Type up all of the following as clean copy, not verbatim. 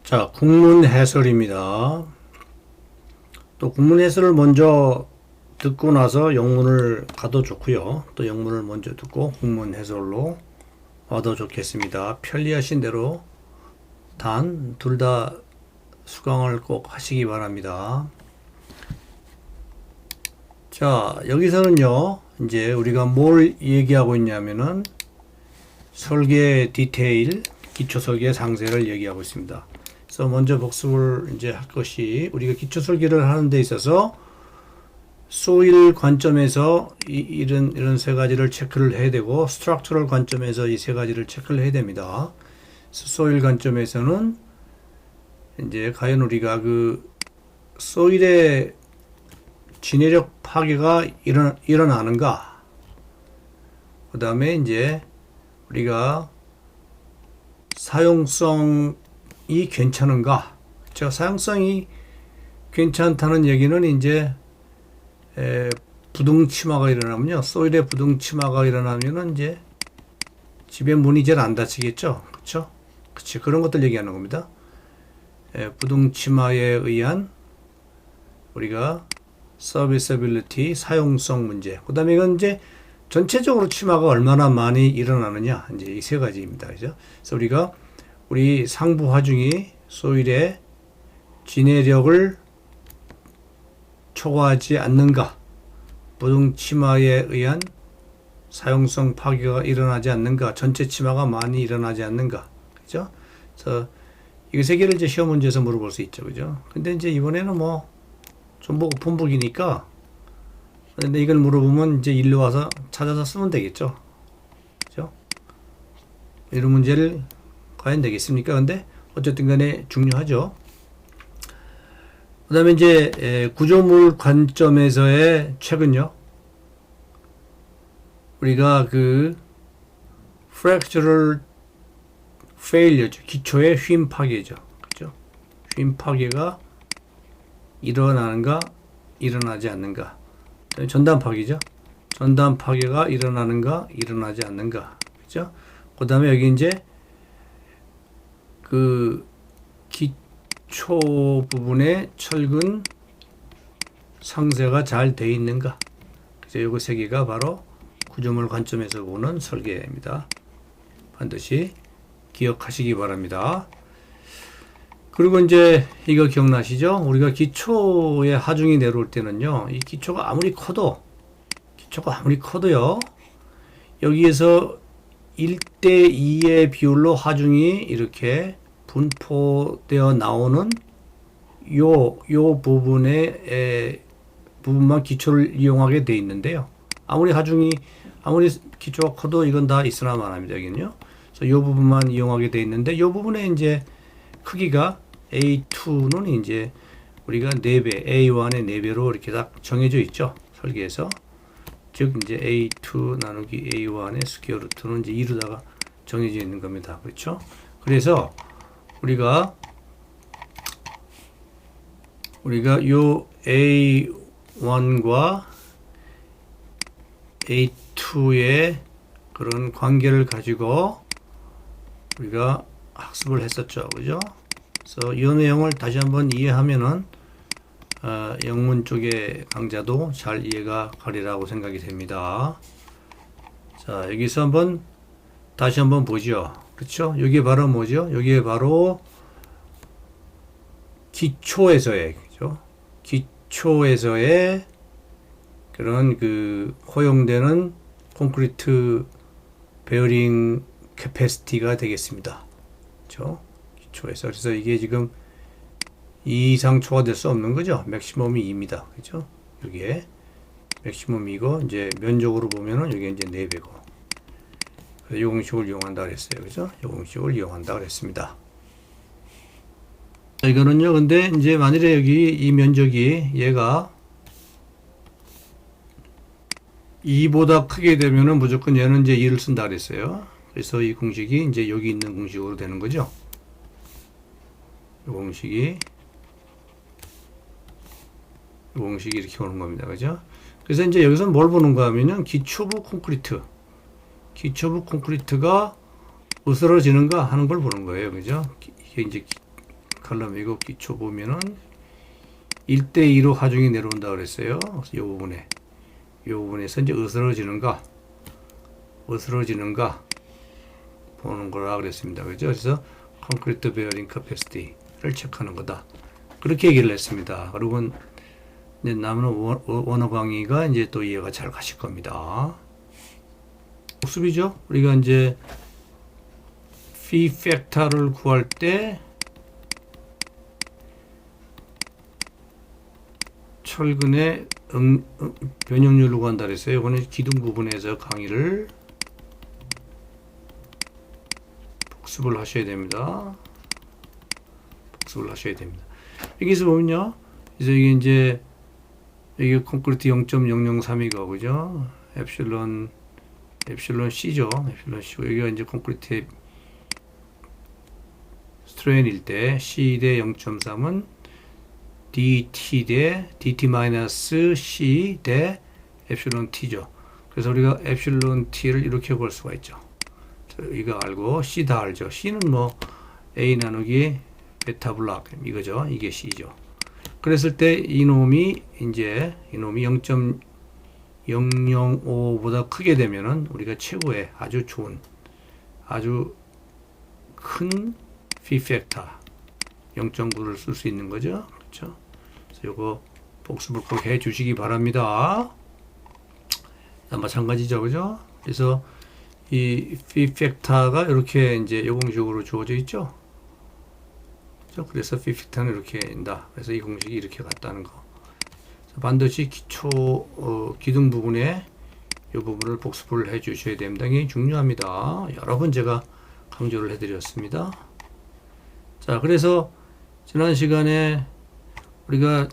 자, 국문 해설입니다. 또 국문 해설을 먼저 듣고 나서 영문을 가도 좋고요. 또 영문을 먼저 듣고 국문 해설로 와도 좋겠습니다. 편리하신 대로 단 둘 다 수강을 꼭 하시기 바랍니다. 자, 여기서는요, 이제 우리가 뭘 얘기하고 있냐면은 설계 디테일, 기초 설계 상세를 얘기하고 있습니다. 그래서 먼저 복습을 이제 할 것이, 우리가 기초 설계를 하는 데 있어서 소일 관점에서 이런 세 가지를 체크를 해야 되고, 스트럭처럴 관점에서 이 세 가지를 체크를 해야 됩니다. 소일 관점에서는 이제 과연 우리가 그 소일의 진해력 파괴가 일어나는가, 그 다음에 이제 우리가 사용성이 괜찮은가. 저 사용성이 괜찮다는 얘기는 이제 부등 침하가 일어나면요, 소일의 부등 침하가 일어나면은 이제 집에 문이 잘 안 닫히겠죠, 그렇죠? 그치, 그런 것들 얘기하는 겁니다. 부등 침하에 의한 우리가 서비스빌리티, 사용성 문제. 그 다음에 이건 이제 전체적으로 침하가 얼마나 많이 일어나느냐, 이제 이 세 가지입니다. 그죠? 그래서 우리 상부 하중이 소일의 진해력을 초과하지 않는가, 부등 침하에 의한 사용성 파괴가 일어나지 않는가, 전체 침하가 많이 일어나지 않는가, 그죠? 그래서 이 세 개를 이제 시험 문제에서 물어볼 수 있죠, 그죠? 근데 이제 이번에는 뭐 전부 오픈북이니까, 근데 이걸 물어보면 이제 일로 와서 찾아서 쓰면 되겠죠, 그죠? 이런 문제를 과연 되겠습니까? 근데 어쨌든 간에 중요하죠. 그 다음에 이제 구조물 관점에서의 최근요, 우리가 그 fractural failure죠. 기초의 휨 파괴죠. 그죠? 휨 파괴가 일어나는가, 일어나지 않는가. 전단 파괴죠. 전단 파괴가 일어나는가, 일어나지 않는가. 그죠? 그 다음에 여기 이제 그 기초 부분에 철근 상세가 잘 돼 있는가. 그래서 요거 세 개가 바로 구조물 관점에서 보는 설계입니다. 반드시 기억하시기 바랍니다. 그리고 이제 이거 기억나시죠? 우리가 기초의 하중이 내려올 때는요, 이 기초가 아무리 커도요, 여기에서 1대2의 비율로 하중이 이렇게 분포되어 나오는 요 부분만 기초를 이용하게 돼 있는데요. 아무리 기초가 커도 이건 다 있으나 마나입니다, 여기는요. 그래서 요 부분만 이용하게 돼 있는데, 요 부분에 이제 크기가 A2는 이제 우리가 4배, A1의 4배로 이렇게 딱 정해져 있죠, 설계에서. 즉 이제 A2 나누기 A1의 스퀘어 루트는 이제 2로다가 정해져 있는 겁니다. 그렇죠? 그래서 우리가 요 A1과 A2의 그런 관계를 가지고 우리가 학습을 했었죠. 그죠? 그래서 이 내용을 다시 한번 이해하면은 영문 쪽의 강좌도 잘 이해가 가리라고 생각이 됩니다. 자, 여기서 다시 한번 보죠. 그렇죠? 여기 바로 뭐죠? 여기에 바로 기초에서의, 그죠? 기초에서의 그런 그 허용되는 콘크리트 베어링 캐패시티가 되겠습니다. 그렇죠? 기초에서. 그래서 이게 지금 2 이상 초과될 수 없는 거죠. 맥시멈이 2입니다. 그죠? 이게 맥시멈이고, 이제 면적으로 보면은 이게 이제 4배고. 이 공식을 이용한다 그랬어요. 그죠? 이 공식을 이용한다 그랬습니다. 자, 이거는요, 근데 이제 만일에 여기 이 면적이 얘가 2보다 크게 되면은 무조건 얘는 이제 2를 쓴다 그랬어요. 그래서 이 공식이 이제 여기 있는 공식으로 되는 거죠. 이 공식이 이렇게 오는 겁니다. 그죠? 그래서 이제 여기서 뭘 보는가 하면은 기초부 콘크리트가 으스러지는가 하는 걸 보는 거예요. 그죠? 이게 이제 칼럼이고 기초 보면은 1대2로 하중이 내려온다 그랬어요. 그래서 이 부분에서 이제 으스러지는가 보는 거라 그랬습니다. 그죠? 그래서 콘크리트 베어링 커패시티를 체크하는 거다. 그렇게 얘기를 했습니다. 그리고 이제 남은 원어 강의가 이제 또 이해가 잘 가실 겁니다. 복습이죠. 우리가 이제 fee factor를 구할 때 철근의 변형률을 구한다 그랬어요. 이거는 기둥 부분에서 강의를 복습을 하셔야 됩니다. 여기서 보면요. 그래서 이게 이제 이게 콘크리트 0.003이고 그죠? 엡실론 C죠. 엡실론 C고 여기가 이제 콘크리트 스트레인일 때 C 대 0.3은 DT 대 DT-C 대 엡실론 T죠. 그래서 우리가 엡실론 T를 이렇게 볼 수가 있죠. 이거 알고 C 다 알죠. C는 뭐 A 나누기 베타 블락 이거죠. 이게 C죠. 그랬을 때 이놈이 0.005보다 크게 되면은 우리가 최고의 아주 좋은 아주 큰 fee factor 0.9를 쓸 수 있는 거죠. 그렇죠? 그래서 이거 복습을 꼭 해 주시기 바랍니다. 마찬가지죠. 그죠? 그래서 이 fee factor가 이렇게 이제 이 공식으로 주어져 있죠. 그래서 fee factor는 이렇게 된다. 그래서 이 공식이 이렇게 같다는 거. 반드시 기둥 부분에 이 부분을 복습을 해 주셔야 됩니다. 굉장히 중요합니다. 여러 번 제가 강조를 해 드렸습니다. 자, 그래서 지난 시간에 우리가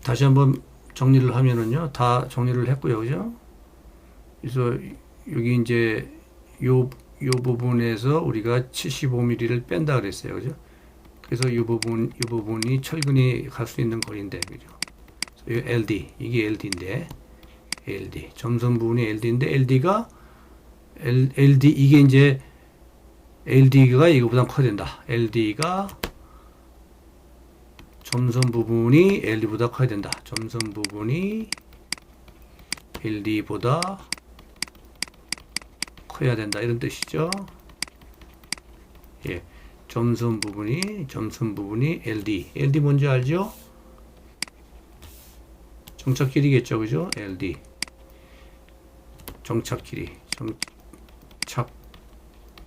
다시 한번 정리를 하면은요, 다 정리를 했고요, 그죠? 그래서 여기 이제 요 부분에서 우리가 75mm를 뺀다 그랬어요, 그죠? 그래서 이 부분이 철근이 갈 수 있는 거리인데, 그죠? 그래서 LD, 이게 LD인데, LD. 점선 부분이 LD인데, LD, 이게 이제, LD가 이거보다 커야 된다. LD가 점선 부분이 LD보다 커야 된다. 점선 부분이 LD보다 커야 된다. 이런 뜻이죠. 예. 점선 부분이 LD 뭔지 알죠? 정착 길이겠죠, 그죠? LD 정착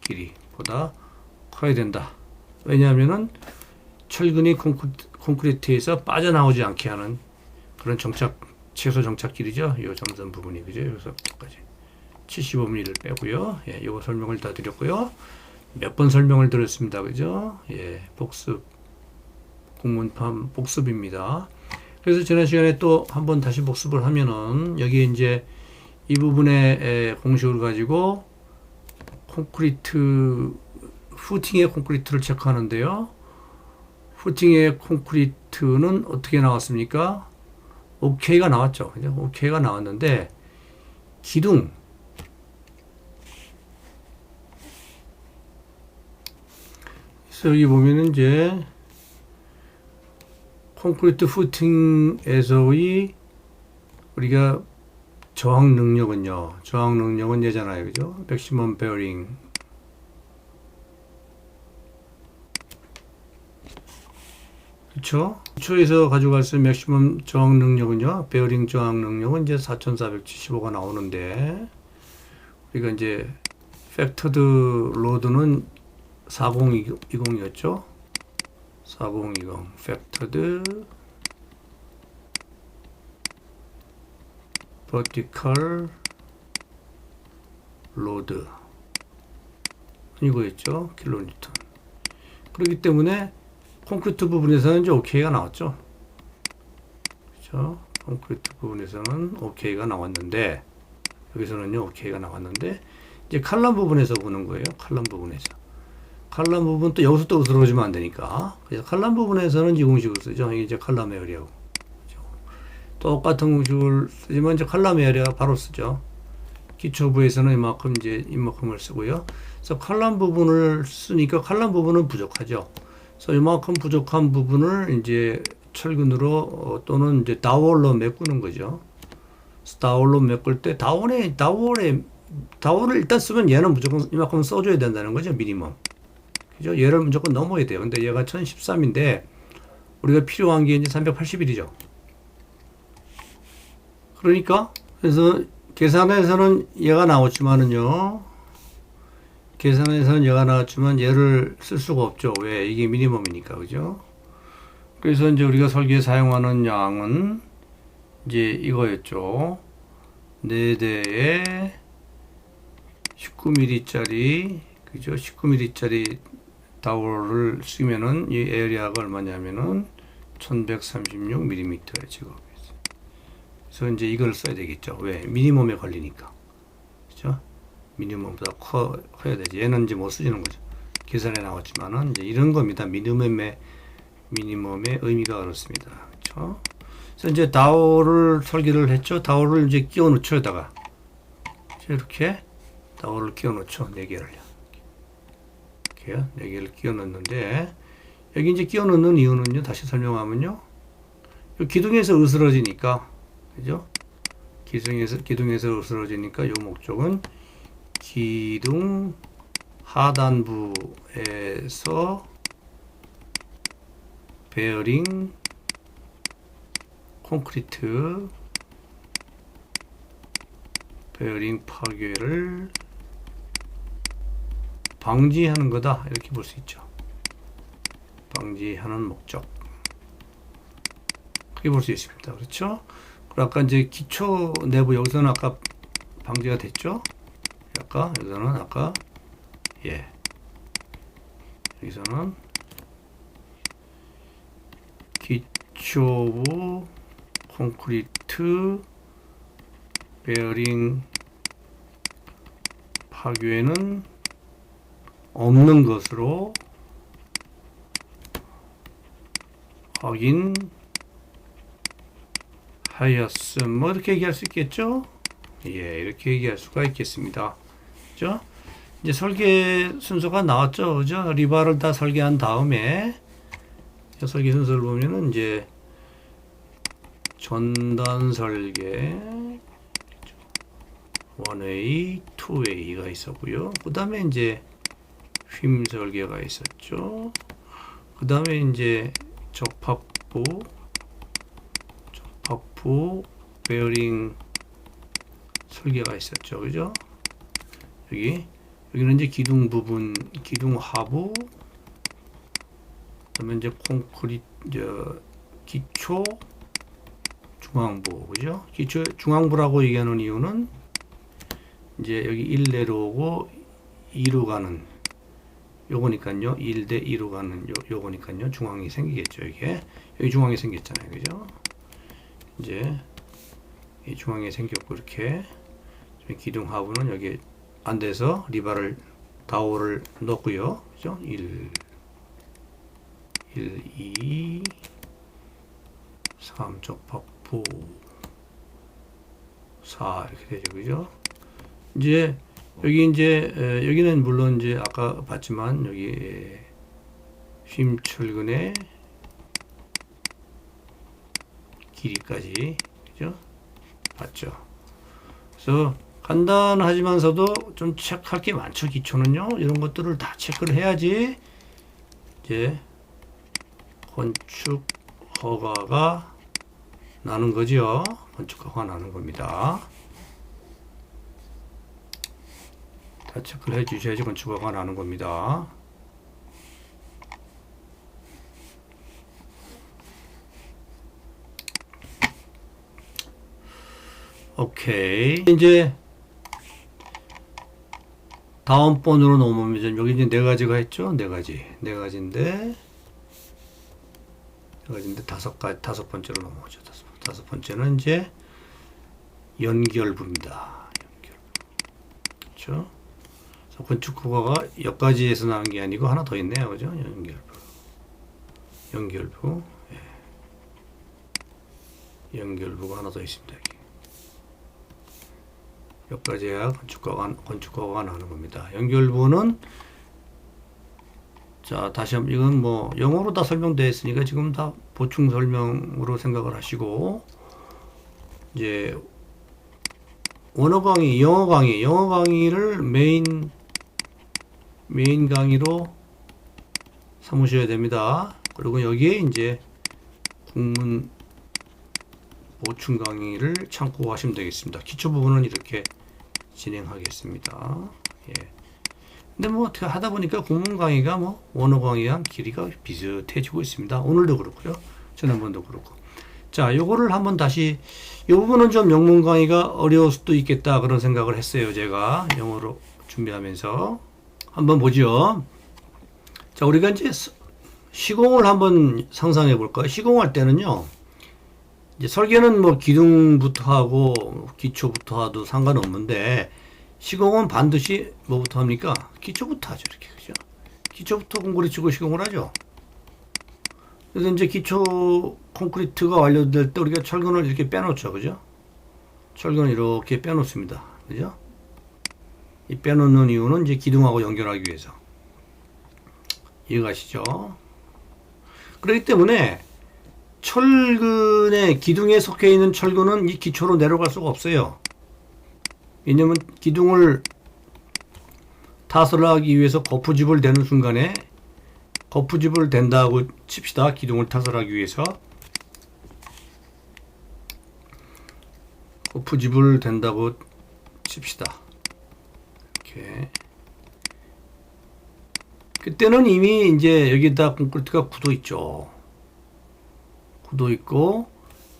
길이보다 커야 된다. 왜냐하면은 철근이 콘크리트에서 빠져나오지 않게 하는 그런 최소 정착 길이죠. 이 점선 부분이 그죠? 여기서까지 75mm를 빼고요. 예, 요거 설명을 다 드렸고요. 몇 번 설명을 드렸습니다. 그죠? 예, 복습, 공문판 복습입니다. 그래서 지난 시간에 또 한번 다시 복습을 하면은, 여기 이제 이 부분에 공식을 가지고 후팅의 콘크리트를 체크하는데요. 후팅의 콘크리트는 어떻게 나왔습니까? OK가 나왔죠. 그죠? OK가 나왔는데, 기둥, 그래서 여기 보면은 이제 콘크리트 후팅에서의 우리가 저항 능력은 얘잖아요. 그죠? 맥시멈 베어링. 그쵸? 기초에서 가져갈 수 있는 맥시멈 저항 능력은요, 베어링 저항 능력은 이제 4475가 나오는데, 우리가 이제 팩터드 로드는 4020이었죠? 4020 팩터드 버티컬 로드 이거였죠? 킬로니턴. 그렇기 때문에 콘크리트 부분에서는 이제 OK가 나왔죠. 그렇죠? 콘크리트 부분에서는 OK가 나왔는데, 여기서는요 OK가 나왔는데, 이제 칼럼 부분에서 보는 거예요. 칼럼 부분 또 여기서 또 들어오지면 안 되니까. 그래서 칼럼 부분에서는 이 공식을 쓰죠. 이게 이제 칼럼 에어리아고. 그렇죠? 똑같은 공식을 쓰지만 이제 칼럼 에어리아 바로 쓰죠. 기초부에서는 이만큼을 쓰고요. 그래서 칼럼 부분을 쓰니까 칼럼 부분은 부족하죠. 그래서 이만큼 부족한 부분을 이제 철근으로 또는 이제 다월로 메꾸는 거죠. 다월로 메꿀 때 다월을 일단 쓰면 얘는 무조건 이만큼 써줘야 된다는 거죠. 미니멈. 그죠? 얘를 무조건 넘어야 돼요. 근데 얘가 1013인데 우리가 필요한 게 이제 381이죠. 그러니까 그래서 계산에서는 얘가 나왔지만은요. 계산에서는 얘가 나왔지만 얘를 쓸 수가 없죠. 왜? 이게 미니멈이니까. 그죠? 그래서 이제 우리가 설계에 사용하는 양은 이제 이거였죠. 4대에 19mm짜리, 그죠? 19mm짜리 다워를 쓰면은 이 에어리아가 얼마냐면은 1136mm에 지금. 그래서 이제 이걸 써야 되겠죠. 왜? 미니멈에 걸리니까. 그죠? 미니멈보다 커야 되지. 얘는 이제 못 쓰지는 거죠. 계산에 나왔지만은 이제 이런 겁니다. 미니멈의 의미가 그렇습니다. 그렇죠? 그래서 이제 다오를 설계를 했죠. 다오를 이제 끼워 넣죠. 여기다가 이렇게 다오를 끼워 넣죠. 4개를요. 이렇게요. 4개를 끼워 넣는데 여기 이제 끼워 넣는 이유는요. 다시 설명하면요. 이 기둥에서 으스러지니까, 그죠? 기둥에서 으스러지니까 이 목적은 기둥 하단부에서 베어링 콘크리트 베어링 파괴를 방지하는 거다, 이렇게 볼 수 있죠. 방지하는 목적, 그렇게 볼 수 있습니다. 그렇죠? 그리고 아까 이제 기초 내부, 여기서는 아까 방지가 됐죠. 여기서는 아까 여기서는 기초부 콘크리트 베어링 파괴는 없는 것으로 확인하였음. 뭐 이렇게 얘기할 수 있겠죠? 이렇게 얘기할 수가 있겠습니다. 그죠? 이제 설계 순서가 나왔죠. 그죠? 리바를 다 설계한 다음에 설계 순서를 보면은 이제 전단 설계 1A, 2A가 있었고요. 그 다음에 이제 휨 설계가 있었죠. 그 다음에 이제 접합부 베어링 설계가 있었죠. 그죠? 여기는 이제 기둥 부분, 기둥 하부, 그다음에 이제 기초 중앙부, 그죠? 기초 중앙부라고 얘기하는 이유는 이제 여기 1 내려오고 2로 가는 요거니까요. 1대 2로 가는 요거니까요. 중앙이 생기겠죠. 여기 중앙이 생겼잖아요. 그죠? 이제 이 중앙에 생겼고, 이렇게 기둥 하부는 여기 안 돼서 리바를 다오를 넣고요. 그죠? 1, 2, 3 접합부 4 이렇게 되죠. 그죠? 이제 여기는 물론 이제 아까 봤지만 여기 휨 철근의 길이까지, 그죠? 봤죠? 그래서 간단하지만서도 좀 체크할 게 많죠. 기초는요. 이런 것들을 다 체크를 해야지 이제 건축 허가가 나는 거죠. 건축 허가 나는 겁니다. 다 체크를 해 주셔야지 건축 허가 나는 겁니다. 오케이. 이제 다음 번으로 넘어오면 여기 이제 4가지가 있죠. 4가지인데 다섯 번째로 넘어오죠. 다섯 번째는 이제 연결부입니다. 그렇죠? 건축 허가가 여기까지에서 나온 게 아니고 하나 더 있네요. 그죠? 연결부가 하나 더 있습니다. 여기까지야 건축 허가가 나오는 겁니다. 연결부는 자, 다시 한번 이건 뭐 영어로 다 설명되어 있으니까 지금 다 보충 설명으로 생각을 하시고 이제 원어 강의, 영어 강의를 메인 강의로 삼으셔야 됩니다. 그리고 여기에 이제 국문 보충 강의를 참고하시면 되겠습니다. 기초 부분은 이렇게 진행하겠습니다. 예. 근데 뭐 어떻게 하다 보니까 국문 강의가 뭐 원어 강의와 길이가 비슷해지고 있습니다. 오늘도 그렇고요. 지난번도 그렇고. 자, 요거를 한번 다시 이 부분은 좀 영문 강의가 어려울 수도 있겠다 그런 생각을 했어요. 제가 영어로 준비하면서 한번 보죠. 자, 우리가 이제 시공을 한번 상상해 볼까요? 시공할 때는요. 이제 설계는 뭐 기둥부터 하고 기초부터 하도 상관없는데 시공은 반드시 뭐부터 합니까? 기초부터 하죠. 이렇게. 그죠? 기초부터 콘크리트 치고 시공을 하죠. 그래서 이제 기초 콘크리트가 완료될 때 우리가 철근을 이렇게 빼놓죠. 그죠? 철근을 이렇게 빼놓습니다. 그죠? 이 빼놓는 이유는 이제 기둥하고 연결하기 위해서. 이해가시죠? 그렇기 때문에 철근의 기둥에 속해 있는 철근은 이 기초로 내려갈 수가 없어요. 왜냐면 기둥을 타설을 하기 위해서 거푸집을 대는 순간에 거푸집을 댄다고 칩시다. 기둥을 타설하기 위해서 거푸집을 댄다고 칩시다. 이렇게 그때는 이미 이제 여기다 콘크리트가 굳어 있죠. 굳어 있고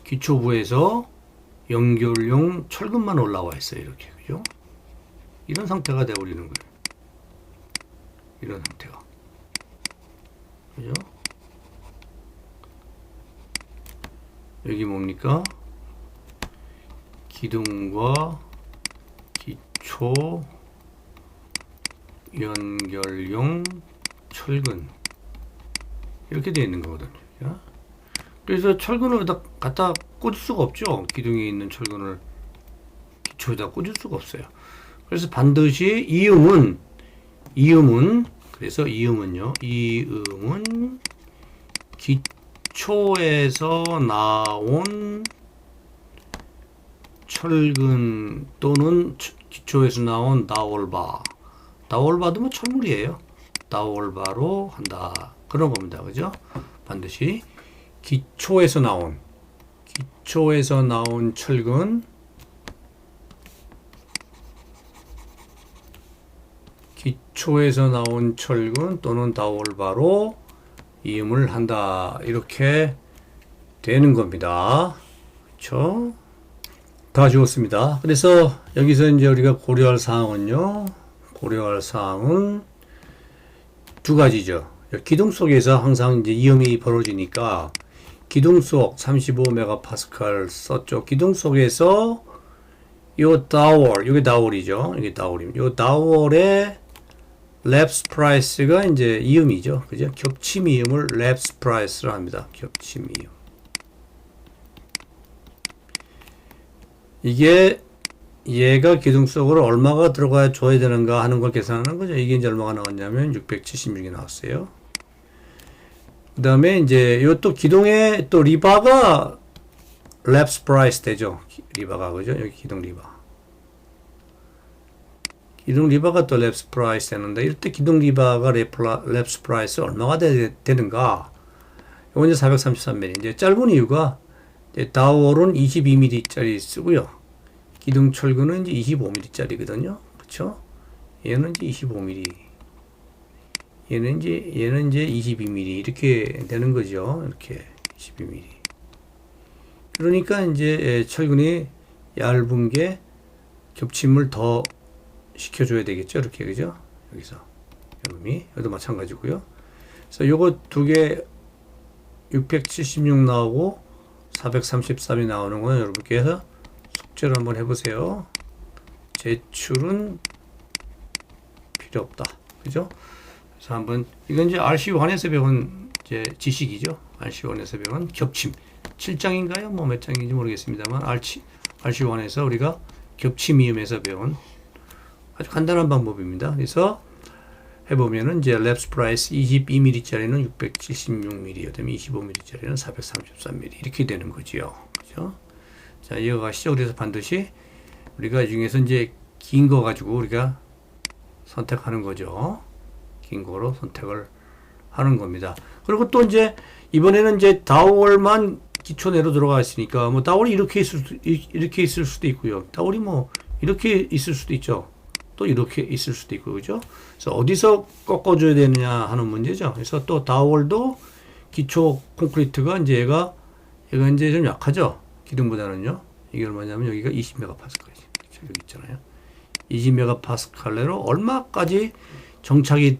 기초부에서 연결용 철근만 올라와 있어요. 이렇게. 그죠? 이런 상태가 되어버리는 거예요. 이런 상태가. 그죠? 여기 뭡니까? 기둥과 기초 연결용 철근. 이렇게 되어 있는 거거든요. 그래서 철근을 갖다 꽂을 수가 없죠. 기둥에 있는 철근을 기초에다 꽂을 수가 없어요. 그래서 반드시 이음은 그래서 이음은 기초에서 나온 철근 또는 기초에서 나온 다올바도 뭐 철물이에요. 다올바로 한다. 그런 겁니다. 그죠? 반드시 기초에서 나온 철근 또는 다올바로 이음을 한다. 이렇게 되는 겁니다. 그렇죠? 다 지웠습니다. 그래서 여기서 이제 우리가 고려할 사항은 두 가지죠. 기둥 속에서 항상 이제 이음이 벌어지니까 기둥 속 35메가파스칼 썼죠. 기둥 속에서 요 다월, 이게 다월이죠. 이게 다월입니다. 요 다월의 랩스 프라이스가 이제 이음이죠. 그죠? 겹침 이음을 랩스 프라이스로 합니다. 겹침 이음. 이게 얘가 기둥 속으로 얼마가 들어가 줘야 되는가 하는 걸 계산하는 거죠. 이게 이제 얼마가 나왔냐면 676이 나왔어요. 그 다음에 이제 요또 기둥에 또 리바가 랩스 프라이스 되죠. 리바가 그죠? 여기 기둥 리바. 기둥 리바가 또 랩스 프라이스 되는데 이럴 때 기둥 리바가 랩스 프라이스 얼마가 되는가? 이건 이제 433mm. 이제 짧은 이유가 이제 다월은 22mm짜리 쓰고요. 기둥 철근은 이제 25mm짜리거든요. 그렇죠? 얘는 이제 25mm. 얘는 이제 22mm 이렇게 되는 거죠. 이렇게 22mm. 그러니까 이제 철근이 얇은 게 겹침을 더 시켜줘야 되겠죠. 이렇게 그죠? 여기서 여기도 마찬가지고요. 그래서 요거 두 개 676 나오고 433이 나오는 건 여러분께서 숙제를 한번 해보세요. 제출은 필요 없다. 그죠? 그래서 한번 이건 이제 RC1에서 배운 이제 지식이죠. RC1에서 배운 겹침 7장인가요? 뭐 몇 장인지 모르겠습니다만 RC1에서 우리가 겹침 이음에서 배운 아주 간단한 방법입니다. 그래서 해보면은 이제 랩스 프라이스 22mm짜리는 676mm, 그다음에 25mm짜리는 433mm 이렇게 되는 거지요. 그죠? 자, 이어가시죠. 그래서 반드시 우리가 이 중에서 이제 긴 거 가지고 우리가 선택하는 거죠. 긴 거로 선택을 하는 겁니다. 그리고 또 이제 이번에는 이제 다월만 기초내로 들어가 있으니까 뭐 다월이 이렇게 있을 수도 있고요. 다월이 뭐 이렇게 있을 수도 있죠. 또 이렇게 있을 수도 있고, 그죠? 그래서 어디서 꺾어줘야 되느냐 하는 문제죠. 그래서 또 다월도 기초 콘크리트가 이제 얘가 이제 좀 약하죠. 기둥보다는요. 이게 얼마냐면 여기가 20메가파스칼이죠. 여기 있잖아요. 20메가파스칼로 얼마까지 정착이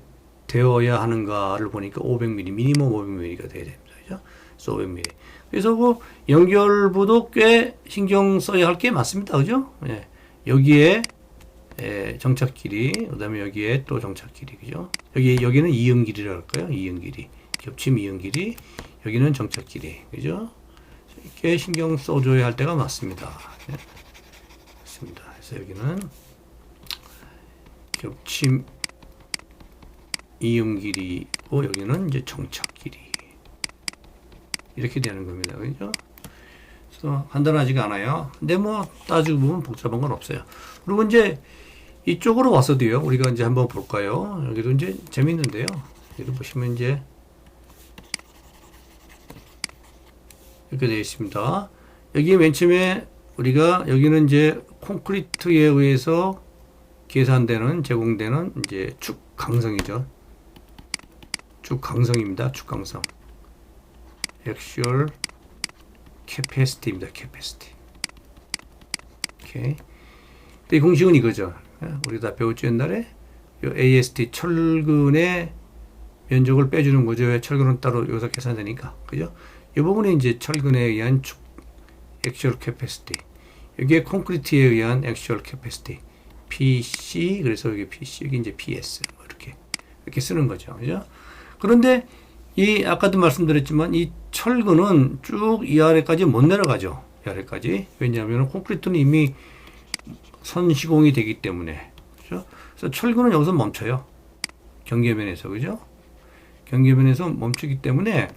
되어야 하는가를 보니까 500mm, 미니멈 500mm가 돼야 됩니다. 그죠? 그래서 500mm. 그래서 뭐 연결부도 꽤 신경 써야 할 게 많습니다. 그죠? 예. 여기에 정착 길이, 그 다음에 여기에 또 정착 길이, 그죠? 여기는 이음 길이라고 할까요? 이음 길이. 겹침 이음 길이. 여기는 정착 길이. 그죠? 꽤 신경 써줘야 할 때가 많습니다. 네. 그렇습니다. 그래서 여기는 겹침 이음 길이고, 여기는 이제 정착 길이. 이렇게 되는 겁니다. 그죠? 그래서 간단하지가 않아요. 근데 뭐 따지고 보면 복잡한 건 없어요. 그리고 이제 이쪽으로 와서도요. 우리가 이제 한번 볼까요? 여기도 이제 재밌는데요. 여기도 보시면 이제 이렇게 되어 있습니다. 여기 맨 처음에 우리가 여기는 이제 콘크리트에 의해서 계산되는 제공되는 이제 축 강성이죠. 축 강성입니다. 축 강성. actual capacity입니다. capacity. 오케이. 이 공식은 이거죠. 우리 다 배웠죠, 옛날에? 요 AST 철근의 면적을 빼주는 거죠. 왜 철근은 따로 여기서 계산되니까. 그죠? 이 부분이 이제 철근에 의한 축, actual capacity. 여기에 콘크리트에 의한 actual capacity. PC, 그래서 여기 PC, 여기 이제 PS. 뭐 이렇게 쓰는 거죠. 그죠? 그런데 아까도 말씀드렸지만 이 철근은 쭉 이 아래까지 못 내려가죠. 이 아래까지. 왜냐하면 콘크리트는 이미 선 시공이 되기 때문에. 그죠? 그래서 철근은 여기서 멈춰요. 경계면에서. 그죠? 경계면에서 멈추기 때문에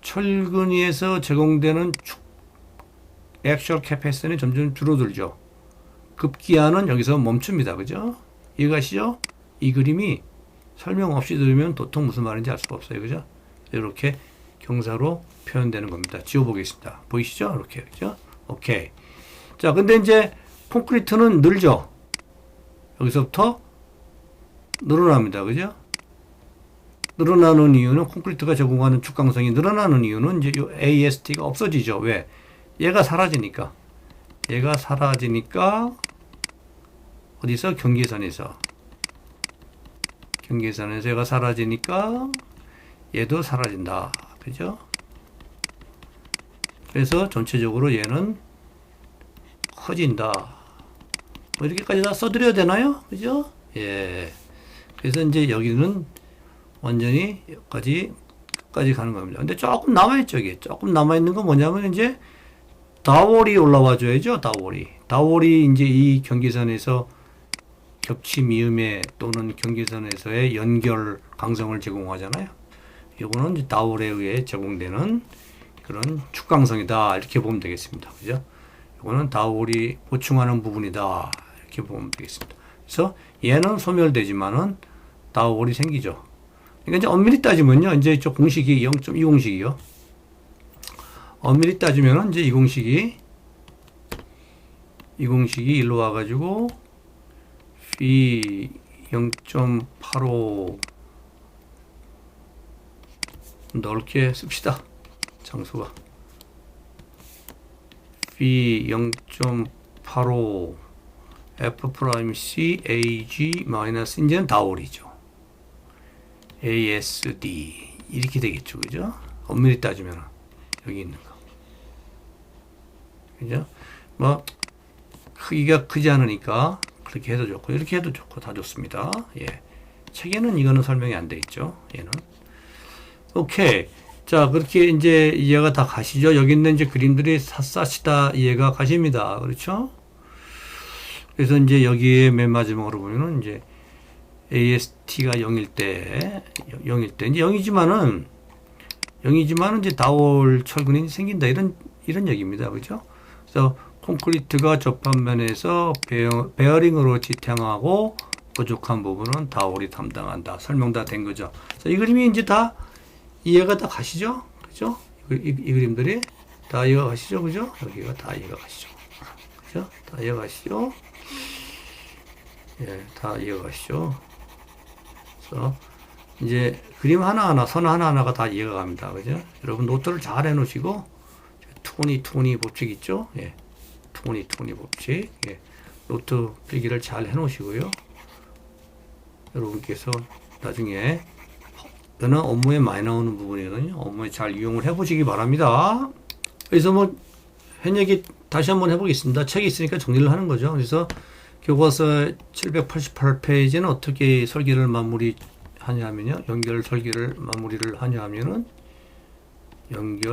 철근에서 제공되는 액츄얼 캐패시티는 점점 줄어들죠. 급기야는 여기서 멈춥니다. 그죠? 이해가시죠? 이 그림이 설명 없이 들으면 도통 무슨 말인지 알 수가 없어요. 그죠? 이렇게 경사로 표현되는 겁니다. 지워보겠습니다. 보이시죠? 이렇게. 그죠? 오케이. 자, 근데 이제 콘크리트는 늘죠? 여기서부터 늘어납니다. 그죠? 늘어나는 이유는 콘크리트가 제공하는 축강성이 늘어나는 이유는 이제 이 AST가 없어지죠. 왜? 얘가 사라지니까. 얘가 사라지니까 어디서? 경계선에서 얘가 사라지니까 얘도 사라진다. 그죠? 그래서 전체적으로 얘는 커진다. 뭐 이렇게까지 다 써드려야 되나요? 그죠? 예. 그래서 이제 여기는 완전히 여기까지 끝까지 가는 겁니다. 근데 조금 남아있죠, 이게. 조금 남아있는 건 뭐냐면 이제 다월이 올라와 줘야죠, 다월이. 다월이 이제 이 경계선에서 겹침 이음에 또는 경계선에서의 연결 강성을 제공하잖아요. 이거는 이제 다월에 의해 제공되는 그런 축강성이다. 이렇게 보면 되겠습니다. 그죠? 이거는 다월이 보충하는 부분이다. 이렇게 보면 되겠습니다. 그래서 얘는 소멸되지만은 다월이 생기죠. 그러니까 이제 엄밀히 따지면요. 이제 이쪽 공식이 0.2 공식이요. 엄밀히 따지면은 이제 이 공식이 일로 와가지고 phi 0.85 넓게 씁시다. 장수가 phi 0.85 f'(c) ag 마이너스 이제는 다월이죠. ASD 이렇게 되겠죠, 그죠? 엄밀히 따지면 여기 있는 거, 그죠? 뭐 크기가 크지 않으니까 그렇게 해도 좋고 이렇게 해도 좋고 다 좋습니다. 예, 책에는 이거는 설명이 안 돼 있죠. 얘는 오케이. 자, 그렇게 이제 이해가 다 가시죠? 여기 있는 이제 그림들이 샅샅이 이해가 가십니다. 그렇죠? 그래서 이제 여기에 맨 마지막으로 보면은 이제 AST가 0일 때 이제 0이지만은 이제 다올 철근이 생긴다 이런 얘기입니다. 그죠? 그래서 콘크리트가 접합면에서 베어링으로 지탱하고 부족한 부분은 다올이 담당한다. 설명 다 된 거죠. 이 그림이 이제 다 이해가 다 가시죠? 그죠? 이 그림들이 다 이해가 가시죠? 그죠? 여기가 다 이해가 가시죠? 그죠? 다 이해가 가시죠? 예, 다 이해가 가시죠? 그래서 이제 그림 하나하나, 선 하나하나가 다 이해가 갑니다. 그죠? 여러분 노트를 잘 해놓으시고, 투니 법칙 있죠? 예. 투니 법칙. 예. 노트 필기를 잘 해놓으시고요. 여러분께서 나중에 이거는 업무에 많이 나오는 부분이거든요. 업무에 잘 이용을 해보시기 바랍니다. 그래서 뭐 현역이 다시 한번 해보겠습니다. 책이 있으니까 정리를 하는 거죠. 그래서 교과서 788페이지는 어떻게 설계를 마무리하냐면요. 연결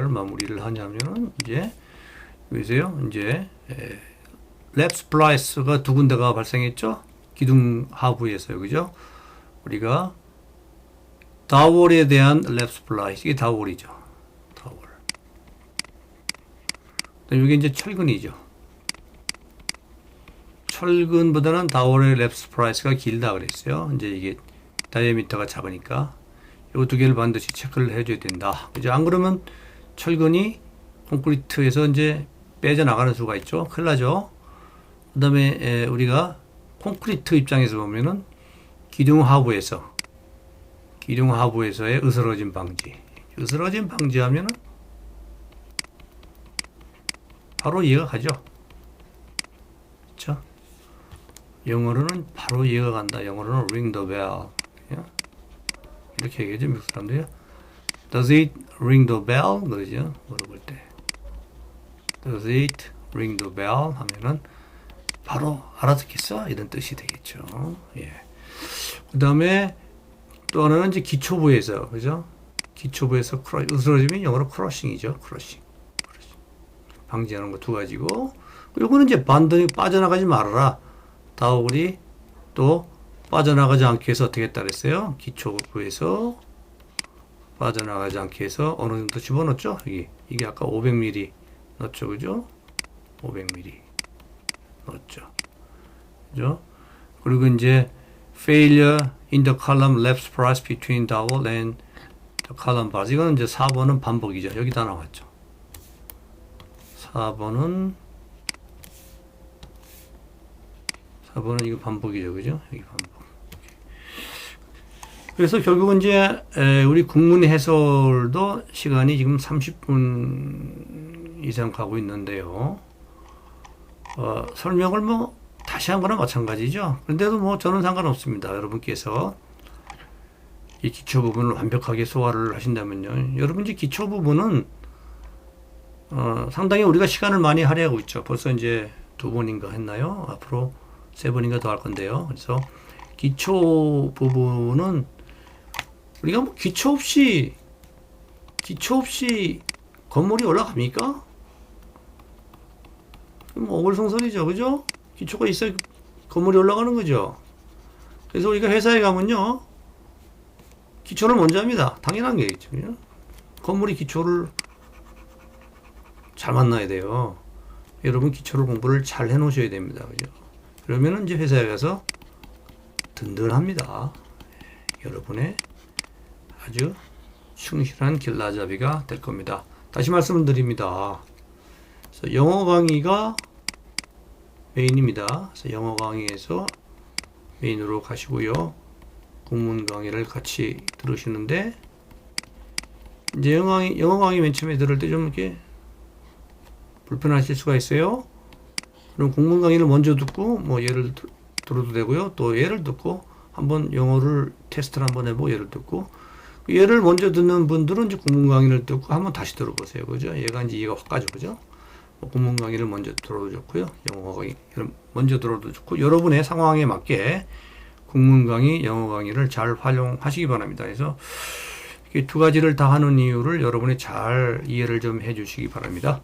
마무리를 하냐면은 이제 보세요. 이제 랩 스플라이스가 두 군데가 발생했죠. 기둥 하부에서요. 그죠? 우리가 다월에 대한 랩 스플라이스, 이게 다월이죠. 다월. 이게 이제 철근이죠. 철근보다는 다월의 랩 스플라이스가 길다 그랬어요. 이제 이게 다이아미터가 작으니까 이 두 개를 반드시 체크를 해줘야 된다. 그죠? 안 그러면 철근이 콘크리트에서 이제 빼져나가는 수가 있죠. 큰일 나죠. 그 다음에 우리가 콘크리트 입장에서 보면은 기둥 하부에서의 으스러짐 방지하면은 바로 이해가 가죠. 그렇죠? 영어로는 바로 이해가 간다. 영어로는 ring the bell. 이렇게 얘기하죠. 미국 사람들이. Does it ring the bell? 그러죠. 물어볼 때. Does it ring the bell? 하면은 바로 알아듣겠어? 이런 뜻이 되겠죠. 예. 그 다음에 또 하나는 이제 기초부에서, 그죠? 기초부에서 으스러짐이 영어로 크러싱이죠. 크러싱. 방지하는 거 두 가지고. 요거는 이제 반드시 빠져나가지 말아라. 다올이 또 빠져나가지 않게 해서 어떻게 했다 그랬어요? 기초부에서 빠져나가지 않게 해서 어느 정도 집어넣었죠? 이게 아까 500mm 넣었죠. 그죠? 500mm 넣었죠. 그죠? 그리고 이제 failure in the column left splice between dowel and the column bars. 이거는 이제 4번은 반복이죠. 여기 다 나왔죠. 4번은 이거 반복이죠. 그죠? 여기 반복. 그래서 결국은 이제 우리 국문 해설도 시간이 지금 30분 이상 가고 있는데요. 설명을 뭐 다시 한 거나 마찬가지죠. 그런데도 뭐 저는 상관없습니다. 여러분께서 이 기초 부분을 완벽하게 소화를 하신다면요. 여러분 이제 기초 부분은 상당히 우리가 시간을 많이 할애하고 있죠. 벌써 이제 2번인가 했나요? 앞으로 3번인가 더 할 건데요. 그래서 기초 부분은 우리가 뭐 기초 없이 건물이 올라갑니까? 뭐 어불성설이죠. 그죠? 기초가 있어야 건물이 올라가는 거죠. 그래서 우리가 회사에 가면요. 기초를 먼저 합니다. 당연한 게있죠. 건물이 기초를 잘 만나야 돼요. 여러분 기초를 공부를 잘 해 놓으셔야 됩니다. 그죠? 그러면은 이제 회사에 가서 든든합니다. 여러분의 아주 충실한 길라잡이가 될 겁니다. 다시 말씀을 드립니다. 그래서 영어 강의가 메인입니다. 그래서 영어 강의에서 메인으로 가시고요. 국문 강의를 같이 들으시는데 이제 영어 강의 맨 처음에 들을 때 좀 이렇게 불편하실 수가 있어요. 그럼 국문 강의를 먼저 듣고 뭐 예를 들어도 되고요. 또 예를 듣고 한번 영어를 테스트를 한번 해보고 예를 듣고 예를 먼저 듣는 분들은 이제 국문 강의를 듣고 한번 다시 들어보세요. 그죠? 얘가 이제 이해가 확 가죠. 그죠? 국문 강의를 먼저 들어도 좋고요. 영어 강의 먼저 들어도 좋고 여러분의 상황에 맞게 국문 강의, 영어 강의를 잘 활용하시기 바랍니다. 그래서 이 두 가지를 다 하는 이유를 여러분이 잘 이해를 좀 해주시기 바랍니다.